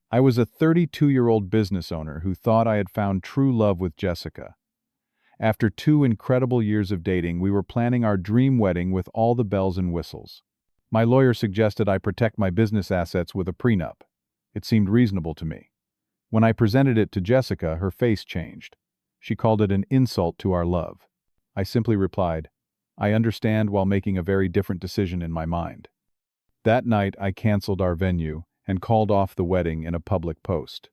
I was a 32-year-old business owner who thought I had found true love with Jessica. After 2 incredible years of dating, we were planning our dream wedding with all the bells and whistles. My lawyer suggested I protect my business assets with a prenup. It seemed reasonable to me. When I presented it to Jessica, her face changed. She called it an insult to our love. I simply replied, "I understand," while making a very different decision in my mind. That night, I canceled our venue and called off the wedding in a public post.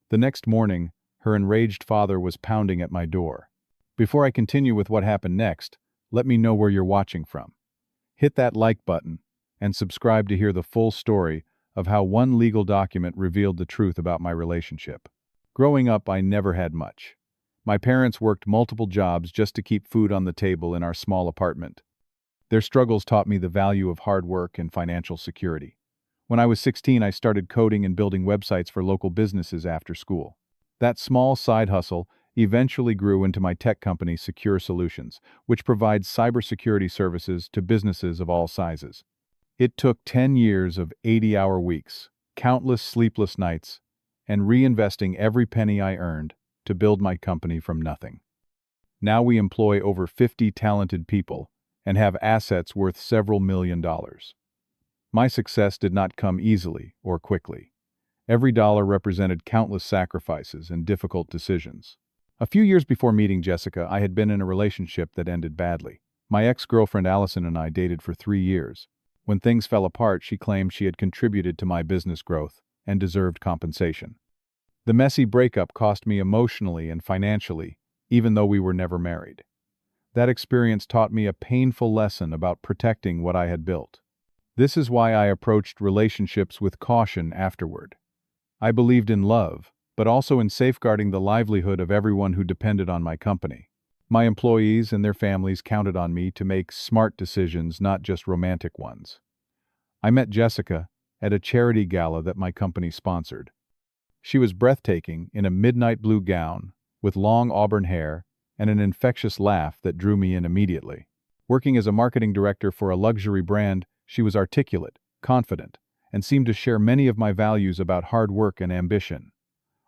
The next morning, her enraged father was pounding at my door. Before I continue with what happened next, let me know where you're watching from. Hit that like button and subscribe to hear the full story of how one legal document revealed the truth about my relationship. Growing up, I never had much. My parents worked multiple jobs just to keep food on the table in our small apartment. Their struggles taught me the value of hard work and financial security. When I was 16, I started coding and building websites for local businesses after school. That small side hustle eventually grew into my tech company, Secure Solutions, which provides cybersecurity services to businesses of all sizes. It took 10 years of 80-hour weeks, countless sleepless nights, and reinvesting every penny I earned to build my company from nothing. Now we employ over 50 talented people and have assets worth several $1 million. My success did not come easily or quickly. Every dollar represented countless sacrifices and difficult decisions. A few years before meeting Jessica, I had been in a relationship that ended badly. My ex-girlfriend Allison and I dated for 3 years. When things fell apart, she claimed she had contributed to my business growth and deserved compensation. The messy breakup cost me emotionally and financially, even though we were never married. That experience taught me a painful lesson about protecting what I had built. This is why I approached relationships with caution afterward. I believed in love, but also in safeguarding the livelihood of everyone who depended on my company. My employees and their families counted on me to make smart decisions, not just romantic ones. I met Jessica at a charity gala that my company sponsored. She was breathtaking in a midnight blue gown, with long auburn hair and an infectious laugh that drew me in immediately. Working as a marketing director for a luxury brand, she was articulate, confident, and seemed to share many of my values about hard work and ambition.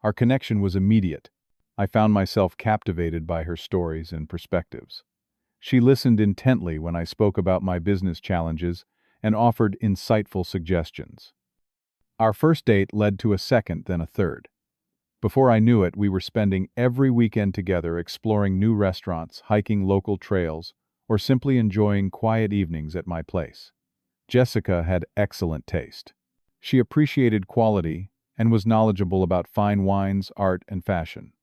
Our connection was immediate. I found myself captivated by her stories and perspectives. She listened intently when I spoke about my business challenges and offered insightful suggestions. Our first date led to a second, then a third. Before I knew it, we were spending every weekend together exploring new restaurants, hiking local trails, or simply enjoying quiet evenings at my place. Jessica had excellent taste. She appreciated quality and was knowledgeable about fine wines, art, and fashion.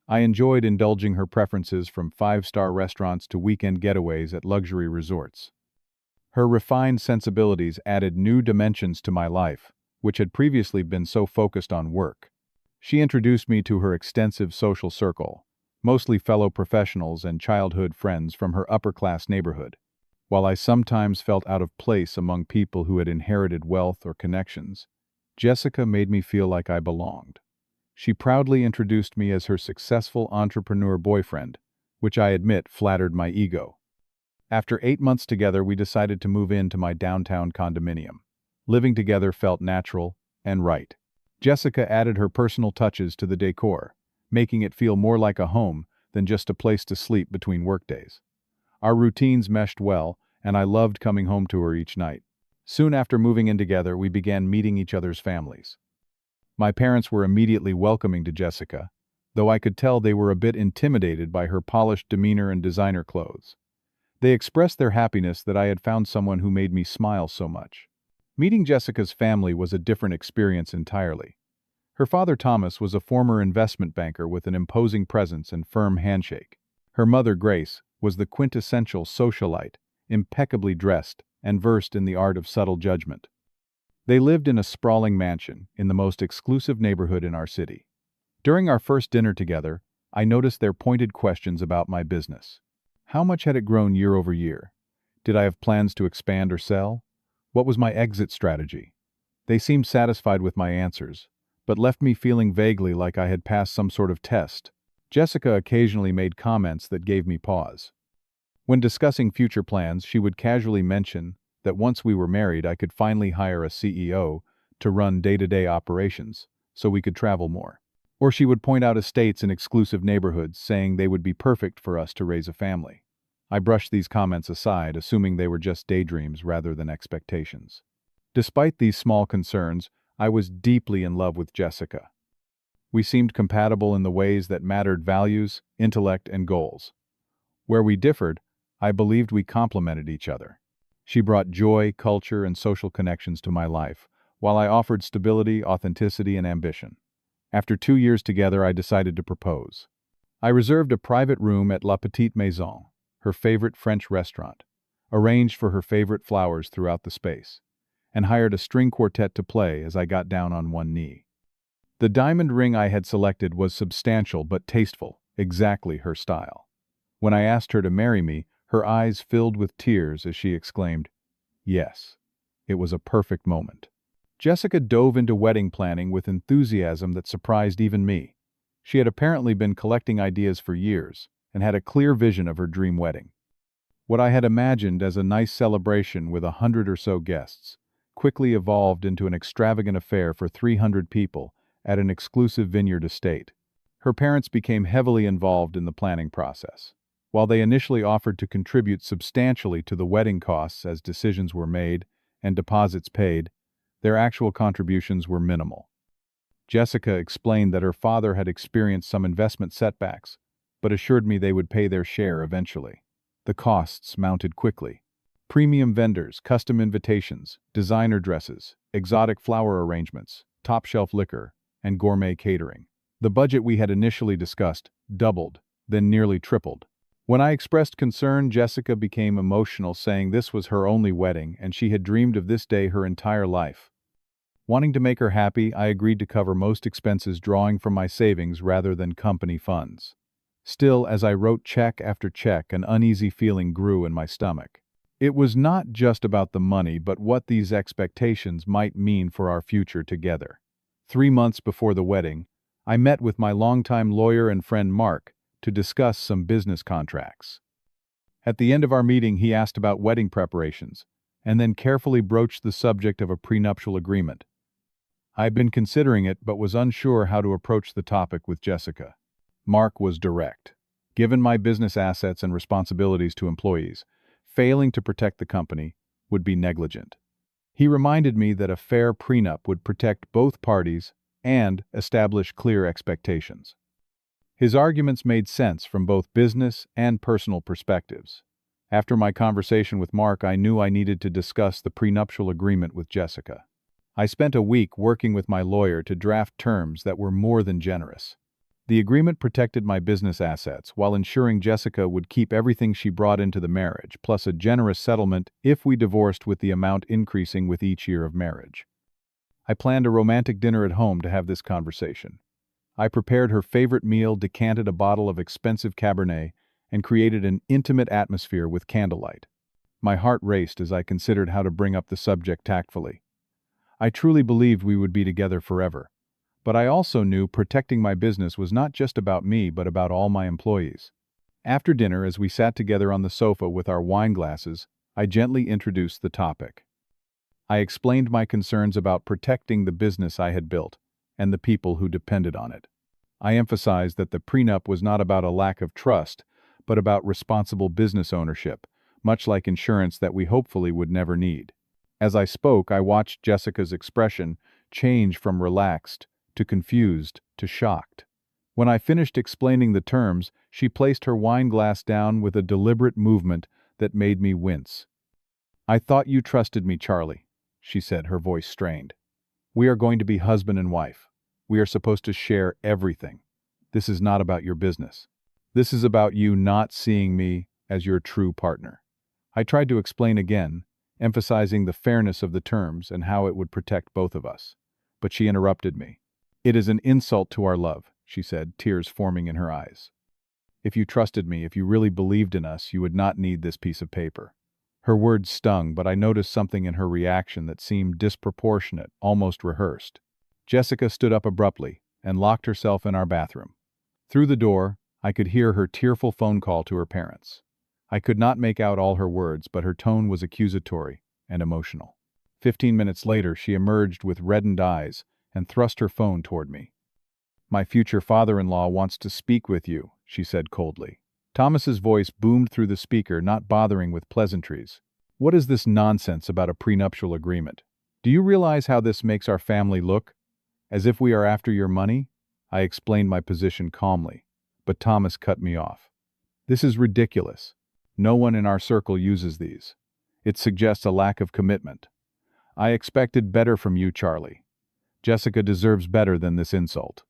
I enjoyed indulging her preferences from five-star restaurants to weekend getaways at luxury resorts. Her refined sensibilities added new dimensions to my life, which had previously been so focused on work. She introduced me to her extensive social circle, mostly fellow professionals and childhood friends from her upper-class neighborhood. While I sometimes felt out of place among people who had inherited wealth or connections, Jessica made me feel like I belonged. She proudly introduced me as her successful entrepreneur boyfriend, which I admit flattered my ego. After 8 months together, we decided to move into my downtown condominium. Living together felt natural and right. Jessica added her personal touches to the decor, making it feel more like a home than just a place to sleep between workdays. Our routines meshed well, and I loved coming home to her each night. Soon after moving in together, we began meeting each other's families. My parents were immediately welcoming to Jessica, though I could tell they were a bit intimidated by her polished demeanor and designer clothes. They expressed their happiness that I had found someone who made me smile so much. Meeting Jessica's family was a different experience entirely. Her father, Thomas, was a former investment banker with an imposing presence and firm handshake. Her mother, Grace, was the quintessential socialite, impeccably dressed and versed in the art of subtle judgment. They lived in a sprawling mansion in the most exclusive neighborhood in our city. During our first dinner together, I noticed their pointed questions about my business. How much had it grown year over year? Did I have plans to expand or sell? What was my exit strategy? They seemed satisfied with my answers, but left me feeling vaguely like I had passed some sort of test. Jessica occasionally made comments that gave me pause. When discussing future plans, she would casually mention that once we were married, I could finally hire a CEO to run day-to-day operations, so we could travel more. Or she would point out estates in exclusive neighborhoods, saying they would be perfect for us to raise a family. I brushed these comments aside, assuming they were just daydreams rather than expectations. Despite these small concerns, I was deeply in love with Jessica. We seemed compatible in the ways that mattered: values, intellect, and goals. Where we differed, I believed we complemented each other. She brought joy, culture, and social connections to my life, while I offered stability, authenticity, and ambition. After 2 years together, I decided to propose. I reserved a private room at La Petite Maison, her favorite French restaurant, arranged for her favorite flowers throughout the space, and hired a string quartet to play as I got down on one knee. The diamond ring I had selected was substantial but tasteful, exactly her style. When I asked her to marry me, her eyes filled with tears as she exclaimed, "Yes." It was a perfect moment. Jessica dove into wedding planning with enthusiasm that surprised even me. She had apparently been collecting ideas for years and had a clear vision of her dream wedding. What I had imagined as a nice celebration with 100 or so guests quickly evolved into an extravagant affair for 300 people at an exclusive vineyard estate. Her parents became heavily involved in the planning process. While they initially offered to contribute substantially to the wedding costs as decisions were made and deposits paid, their actual contributions were minimal. Jessica explained that her father had experienced some investment setbacks, but assured me they would pay their share eventually. The costs mounted quickly. Premium vendors, custom invitations, designer dresses, exotic flower arrangements, top-shelf liquor, and gourmet catering. The budget we had initially discussed doubled, then nearly tripled. When I expressed concern, Jessica became emotional, saying this was her only wedding and she had dreamed of this day her entire life. Wanting to make her happy, I agreed to cover most expenses, drawing from my savings rather than company funds. Still, as I wrote check after check, an uneasy feeling grew in my stomach. It was not just about the money, but what these expectations might mean for our future together. 3 months before the wedding, I met with my longtime lawyer and friend Mark to discuss some business contracts. At the end of our meeting, he asked about wedding preparations, and then carefully broached the subject of a prenuptial agreement. I had been considering it, but was unsure how to approach the topic with Jessica. Mark was direct. Given my business assets and responsibilities to employees, failing to protect the company would be negligent. He reminded me that a fair prenup would protect both parties and establish clear expectations. His arguments made sense from both business and personal perspectives. After my conversation with Mark, I knew I needed to discuss the prenuptial agreement with Jessica. I spent a week working with my lawyer to draft terms that were more than generous. The agreement protected my business assets while ensuring Jessica would keep everything she brought into the marriage, plus a generous settlement if we divorced, with the amount increasing with each year of marriage. I planned a romantic dinner at home to have this conversation. I prepared her favorite meal, decanted a bottle of expensive Cabernet, and created an intimate atmosphere with candlelight. My heart raced as I considered how to bring up the subject tactfully. I truly believed we would be together forever. But I also knew protecting my business was not just about me, but about all my employees. After dinner, as we sat together on the sofa with our wine glasses, I gently introduced the topic. I explained my concerns about protecting the business I had built and the people who depended on it. I emphasized that the prenup was not about a lack of trust, but about responsible business ownership, much like insurance that we hopefully would never need. As I spoke, I watched Jessica's expression change from relaxed to confused to shocked. When I finished explaining the terms, she placed her wine glass down with a deliberate movement that made me wince. "I thought you trusted me, Charlie," she said, her voice strained. "We are going to be husband and wife. We are supposed to share everything. This is not about your business. This is about you not seeing me as your true partner." I tried to explain again, emphasizing the fairness of the terms and how it would protect both of us. But she interrupted me. "It is an insult to our love," she said, tears forming in her eyes. "If you trusted me, if you really believed in us, you would not need this piece of paper." Her words stung, but I noticed something in her reaction that seemed disproportionate, almost rehearsed. Jessica stood up abruptly and locked herself in our bathroom. Through the door, I could hear her tearful phone call to her parents. I could not make out all her words, but her tone was accusatory and emotional. 15 minutes later, she emerged with reddened eyes and thrust her phone toward me. "My future father-in-law wants to speak with you," she said coldly. Thomas's voice boomed through the speaker, not bothering with pleasantries. "What is this nonsense about a prenuptial agreement? Do you realize how this makes our family look? As if we are after your money?" I explained my position calmly, but Thomas cut me off. "This is ridiculous. No one in our circle uses these. It suggests a lack of commitment. I expected better from you, Charlie. Jessica deserves better than this insult."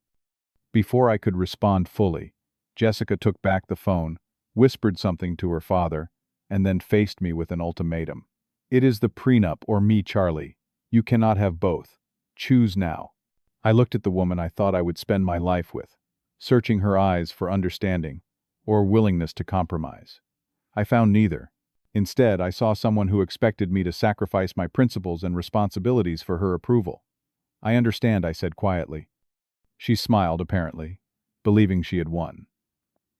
Before I could respond fully, Jessica took back the phone, whispered something to her father, and then faced me with an ultimatum. "It is the prenup or me, Charlie. You cannot have both. Choose now." I looked at the woman I thought I would spend my life with, searching her eyes for understanding or willingness to compromise. I found neither. Instead, I saw someone who expected me to sacrifice my principles and responsibilities for her approval. "I understand," I said quietly. She smiled, apparently, believing she had won.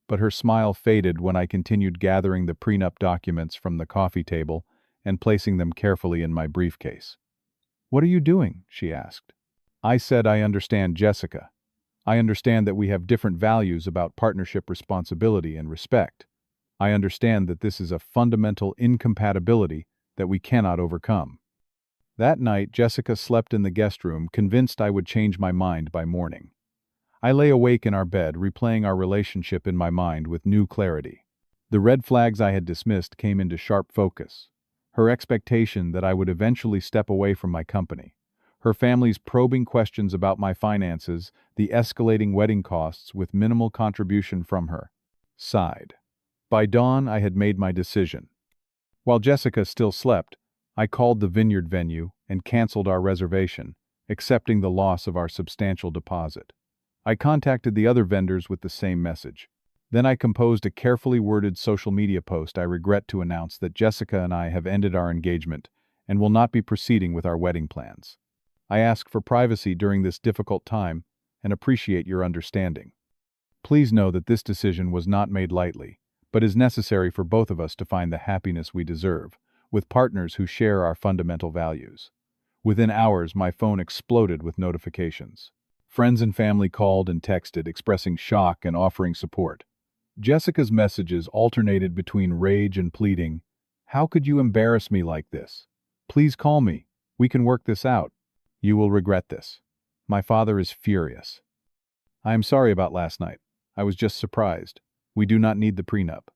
But her smile faded when I continued gathering the prenup documents from the coffee table and placing them carefully in my briefcase. "What are you doing?" she asked. I said, "I understand, Jessica. I understand that we have different values about partnership responsibility and respect. I understand that this is a fundamental incompatibility that we cannot overcome." That night, Jessica slept in the guest room, convinced I would change my mind by morning. I lay awake in our bed, replaying our relationship in my mind with new clarity. The red flags I had dismissed came into sharp focus. Her expectation that I would eventually step away from my company. Her family's probing questions about my finances, the escalating wedding costs with minimal contribution from her. Sighed. By dawn, I had made my decision. While Jessica still slept, I called the vineyard venue and canceled our reservation, accepting the loss of our substantial deposit. I contacted the other vendors with the same message. Then I composed a carefully worded social media post. "I regret to announce that Jessica and I have ended our engagement and will not be proceeding with our wedding plans. I ask for privacy during this difficult time and appreciate your understanding. Please know that this decision was not made lightly, but is necessary for both of us to find the happiness we deserve, with partners who share our fundamental values." Within hours, my phone exploded with notifications. Friends and family called and texted, expressing shock and offering support. Jessica's messages alternated between rage and pleading. "How could you embarrass me like this? Please call me. We can work this out. You will regret this. My father is furious. I am sorry about last night. I was just surprised. We do not need the prenup."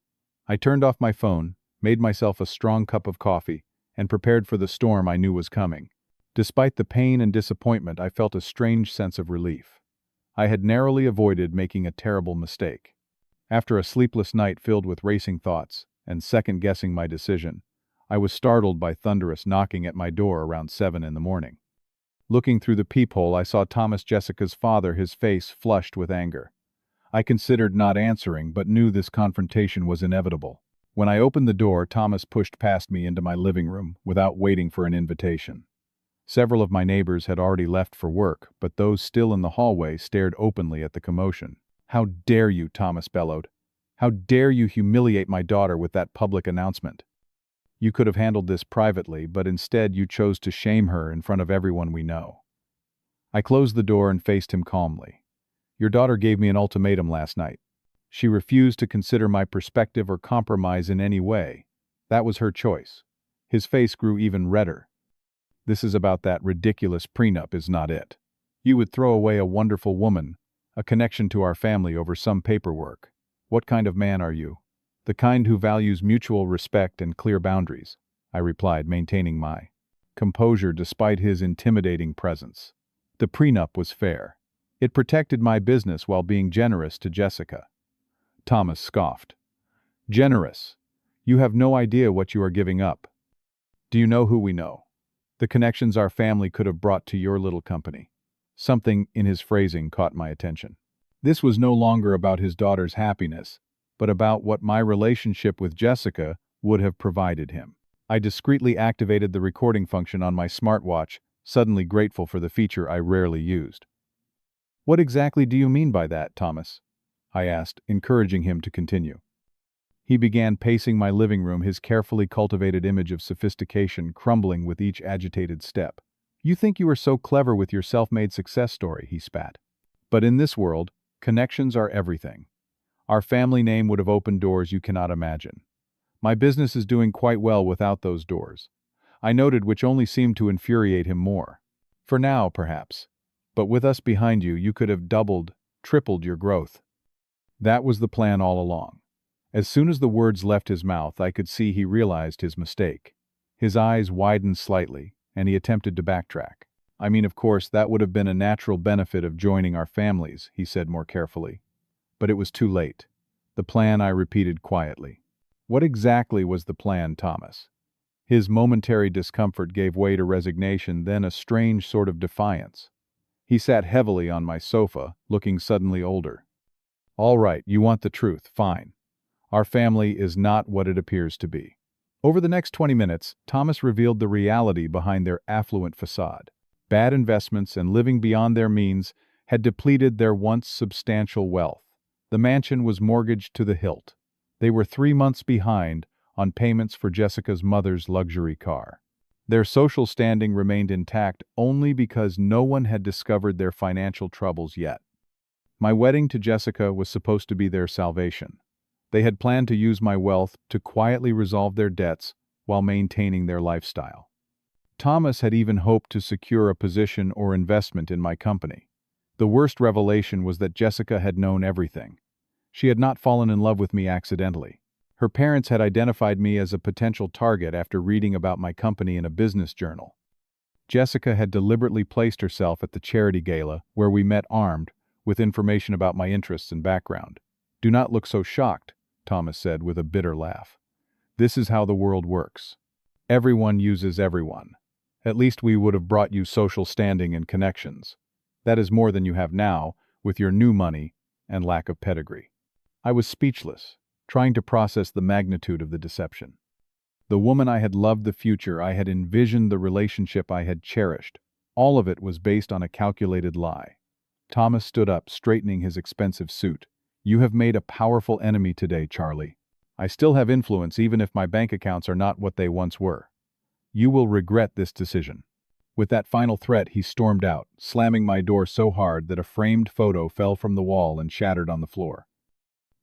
I turned off my phone, made myself a strong cup of coffee, and prepared for the storm I knew was coming. Despite the pain and disappointment, I felt a strange sense of relief. I had narrowly avoided making a terrible mistake. After a sleepless night filled with racing thoughts and second-guessing my decision, I was startled by thunderous knocking at my door around 7 in the morning. Looking through the peephole, I saw Thomas, Jessica's father, his face flushed with anger. I considered not answering, but knew this confrontation was inevitable. When I opened the door, Thomas pushed past me into my living room without waiting for an invitation. Several of my neighbors had already left for work, but those still in the hallway stared openly at the commotion. "How dare you," Thomas bellowed. "How dare you humiliate my daughter with that public announcement? You could have handled this privately, but instead you chose to shame her in front of everyone we know." I closed the door and faced him calmly. "Your daughter gave me an ultimatum last night. She refused to consider my perspective or compromise in any way. That was her choice." His face grew even redder. "This is about that ridiculous prenup, is not it? You would throw away a wonderful woman, a connection to our family over some paperwork. What kind of man are you?" "The kind who values mutual respect and clear boundaries," I replied, maintaining my composure despite his intimidating presence. The prenup was fair. It protected my business while being generous to Jessica. Thomas scoffed. "Generous? You have no idea what you are giving up. Do you know who we know? The connections our family could have brought to your little company." Something in his phrasing caught my attention. This was no longer about his daughter's happiness, but about what my relationship with Jessica would have provided him. I discreetly activated the recording function on my smartwatch, suddenly grateful for the feature I rarely used. "What exactly do you mean by that, Thomas?" I asked, encouraging him to continue. He began pacing my living room, his carefully cultivated image of sophistication crumbling with each agitated step. You think you are so clever with your self-made success story, he spat. But in this world, connections are everything. Our family name would have opened doors you cannot imagine. My business is doing quite well without those doors, I noted, which only seemed to infuriate him more. For now, perhaps. But with us behind you, you could have doubled, tripled your growth. That was the plan all along. As soon as the words left his mouth, I could see he realized his mistake. His eyes widened slightly, and he attempted to backtrack. I mean, of course, that would have been a natural benefit of joining our families, he said more carefully. But it was too late. The plan, I repeated quietly. What exactly was the plan, Thomas? His momentary discomfort gave way to resignation, then a strange sort of defiance. He sat heavily on my sofa, looking suddenly older. All right, you want the truth, fine. Our family is not what it appears to be. Over the next 20 minutes, Thomas revealed the reality behind their affluent facade. Bad investments and living beyond their means had depleted their once substantial wealth. The mansion was mortgaged to the hilt. They were 3 months behind on payments for Jessica's mother's luxury car. Their social standing remained intact only because no one had discovered their financial troubles yet. My wedding to Jessica was supposed to be their salvation. They had planned to use my wealth to quietly resolve their debts while maintaining their lifestyle. Thomas had even hoped to secure a position or investment in my company. The worst revelation was that Jessica had known everything. She had not fallen in love with me accidentally. Her parents had identified me as a potential target after reading about my company in a business journal. Jessica had deliberately placed herself at the charity gala where we met armed with information about my interests and background. Do not look so shocked, Thomas said with a bitter laugh. This is how the world works. Everyone uses everyone. At least we would have brought you social standing and connections. That is more than you have now, with your new money and lack of pedigree. I was speechless, trying to process the magnitude of the deception. The woman I had loved, the future I had envisioned, the relationship I had cherished, all of it was based on a calculated lie. Thomas stood up, straightening his expensive suit. You have made a powerful enemy today, Charlie. I still have influence even if my bank accounts are not what they once were. You will regret this decision. With that final threat, he stormed out, slamming my door so hard that a framed photo fell from the wall and shattered on the floor.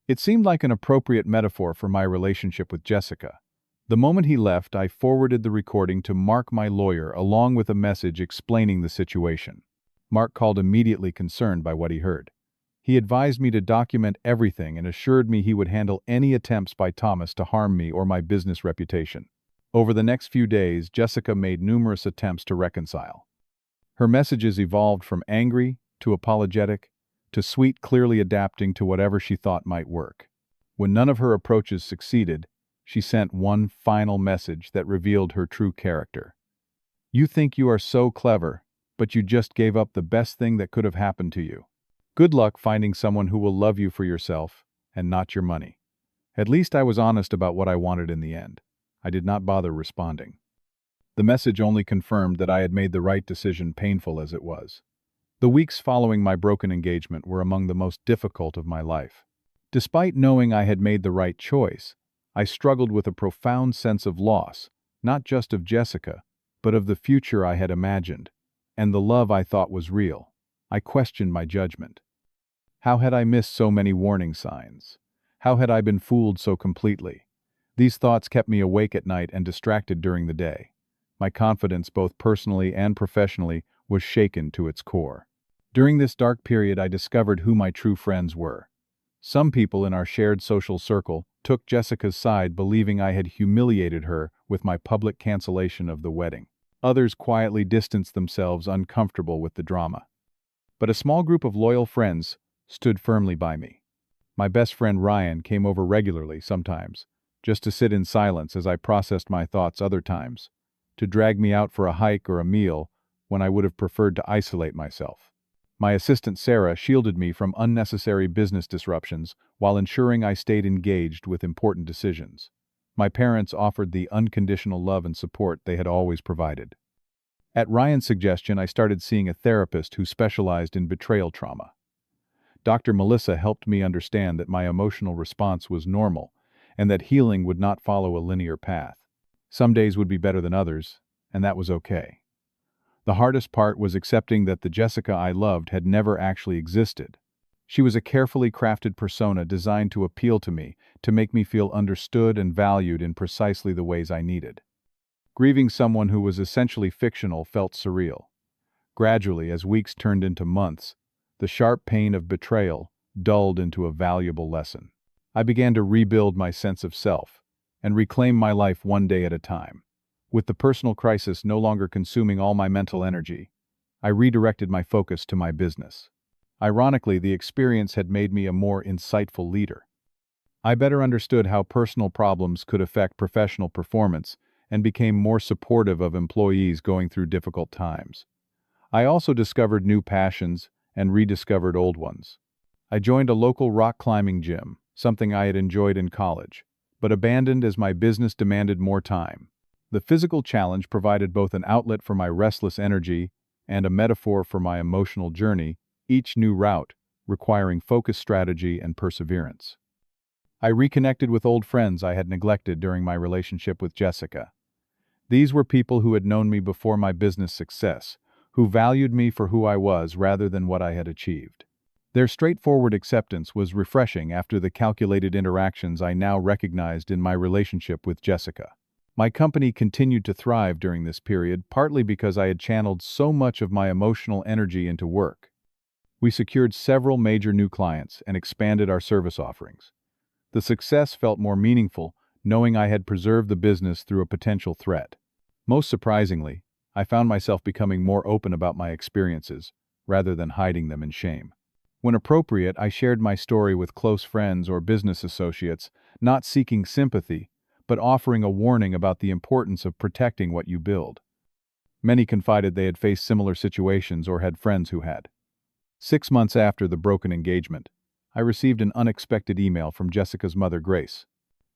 It seemed like an appropriate metaphor for my relationship with Jessica. The moment he left, I forwarded the recording to Mark, my lawyer, along with a message explaining the situation. Mark called immediately, concerned by what he heard. He advised me to document everything and assured me he would handle any attempts by Thomas to harm me or my business reputation. Over the next few days, Jessica made numerous attempts to reconcile. Her messages evolved from angry to apologetic to sweet, clearly adapting to whatever she thought might work. When none of her approaches succeeded, she sent one final message that revealed her true character. You think you are so clever, but you just gave up the best thing that could have happened to you. Good luck finding someone who will love you for yourself and not your money. At least I was honest about what I wanted in the end. I did not bother responding. The message only confirmed that I had made the right decision, painful as it was. The weeks following my broken engagement were among the most difficult of my life. Despite knowing I had made the right choice, I struggled with a profound sense of loss, not just of Jessica, but of the future I had imagined, and the love I thought was real. I questioned my judgment. How had I missed so many warning signs? How had I been fooled so completely? These thoughts kept me awake at night and distracted during the day. My confidence, both personally and professionally, was shaken to its core. During this dark period, I discovered who my true friends were. Some people in our shared social circle took Jessica's side, believing I had humiliated her with my public cancellation of the wedding. Others quietly distanced themselves, uncomfortable with the drama. But a small group of loyal friends stood firmly by me. My best friend Ryan came over regularly, sometimes, just to sit in silence as I processed my thoughts, other times, to drag me out for a hike or a meal when I would have preferred to isolate myself. My assistant Sarah shielded me from unnecessary business disruptions while ensuring I stayed engaged with important decisions. My parents offered the unconditional love and support they had always provided. At Ryan's suggestion, I started seeing a therapist who specialized in betrayal trauma. Dr. Melissa helped me understand that my emotional response was normal and that healing would not follow a linear path. Some days would be better than others, and that was okay. The hardest part was accepting that the Jessica I loved had never actually existed. She was a carefully crafted persona designed to appeal to me, to make me feel understood and valued in precisely the ways I needed. Grieving someone who was essentially fictional felt surreal. Gradually, as weeks turned into months, the sharp pain of betrayal dulled into a valuable lesson. I began to rebuild my sense of self and reclaim my life one day at a time. With the personal crisis no longer consuming all my mental energy, I redirected my focus to my business. Ironically, the experience had made me a more insightful leader. I better understood how personal problems could affect professional performance and became more supportive of employees going through difficult times. I also discovered new passions and rediscovered old ones. I joined a local rock climbing gym, something I had enjoyed in college, but abandoned as my business demanded more time. The physical challenge provided both an outlet for my restless energy and a metaphor for my emotional journey, each new route requiring focused strategy and perseverance. I reconnected with old friends I had neglected during my relationship with Jessica. These were people who had known me before my business success, who valued me for who I was rather than what I had achieved. Their straightforward acceptance was refreshing after the calculated interactions I now recognized in my relationship with Jessica. My company continued to thrive during this period, partly because I had channeled so much of my emotional energy into work. We secured several major new clients and expanded our service offerings. The success felt more meaningful, knowing I had preserved the business through a potential threat. Most surprisingly, I found myself becoming more open about my experiences, rather than hiding them in shame. When appropriate, I shared my story with close friends or business associates, not seeking sympathy, but offering a warning about the importance of protecting what you build. Many confided they had faced similar situations or had friends who had. 6 months after the broken engagement, I received an unexpected email from Jessica's mother, Grace.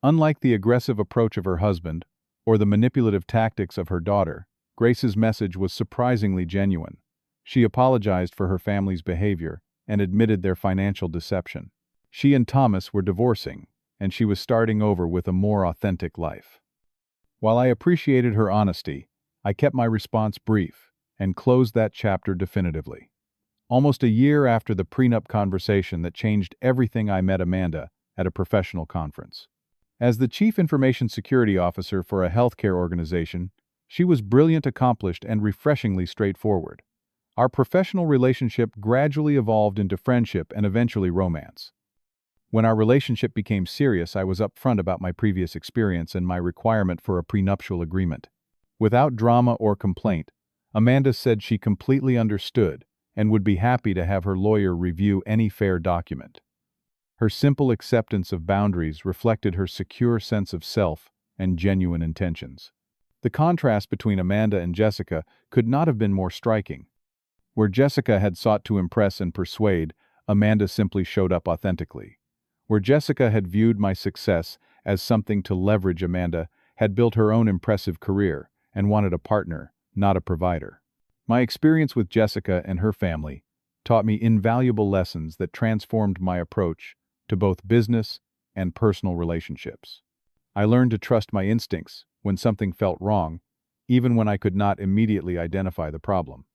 Unlike the aggressive approach of her husband or the manipulative tactics of her daughter, Grace's message was surprisingly genuine. She apologized for her family's behavior and admitted their financial deception. She and Thomas were divorcing, and she was starting over with a more authentic life. While I appreciated her honesty, I kept my response brief and closed that chapter definitively. Almost a year after the prenup conversation that changed everything, I met Amanda at a professional conference. As the Chief Information Security Officer for a healthcare organization, she was brilliant, accomplished, and refreshingly straightforward. Our professional relationship gradually evolved into friendship and eventually romance. When our relationship became serious, I was upfront about my previous experience and my requirement for a prenuptial agreement. Without drama or complaint, Amanda said she completely understood and would be happy to have her lawyer review any fair document. Her simple acceptance of boundaries reflected her secure sense of self and genuine intentions. The contrast between Amanda and Jessica could not have been more striking. Where Jessica had sought to impress and persuade, Amanda simply showed up authentically. Where Jessica had viewed my success as something to leverage, Amanda had built her own impressive career and wanted a partner, not a provider. My experience with Jessica and her family taught me invaluable lessons that transformed my approach to both business and personal relationships. I learned to trust my instincts when something felt wrong, even when I could not immediately identify the problem.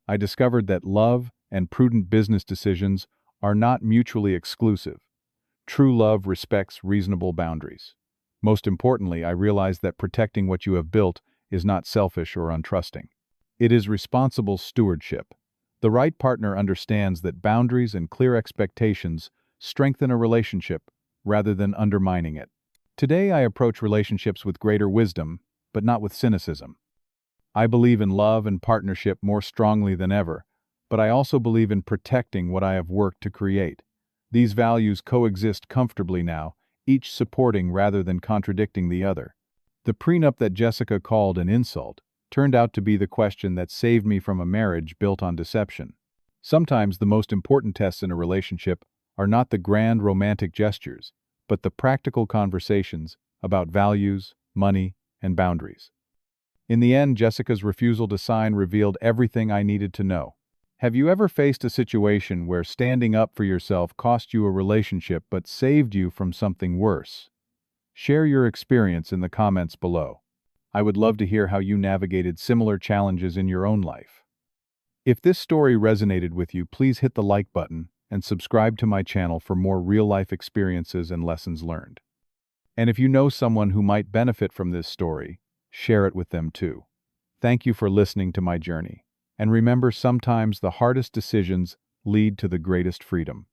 I discovered that love and prudent business decisions are not mutually exclusive. True love respects reasonable boundaries. Most importantly, I realized that protecting what you have built is not selfish or untrusting. It is responsible stewardship. The right partner understands that boundaries and clear expectations strengthen a relationship rather than undermining it. Today, I approach relationships with greater wisdom, but not with cynicism. I believe in love and partnership more strongly than ever, but I also believe in protecting what I have worked to create. These values coexist comfortably now, each supporting rather than contradicting the other. The prenup that Jessica called an insult turned out to be the question that saved me from a marriage built on deception. Sometimes the most important tests in a relationship are not the grand romantic gestures, but the practical conversations about values, money, and boundaries. In the end, Jessica's refusal to sign revealed everything I needed to know. Have you ever faced a situation where standing up for yourself cost you a relationship but saved you from something worse? Share your experience in the comments below. I would love to hear how you navigated similar challenges in your own life. If this story resonated with you, please hit the like button and subscribe to my channel for more real-life experiences and lessons learned. And if you know someone who might benefit from this story, share it with them too. Thank you for listening to my journey. And remember, sometimes the hardest decisions lead to the greatest freedom.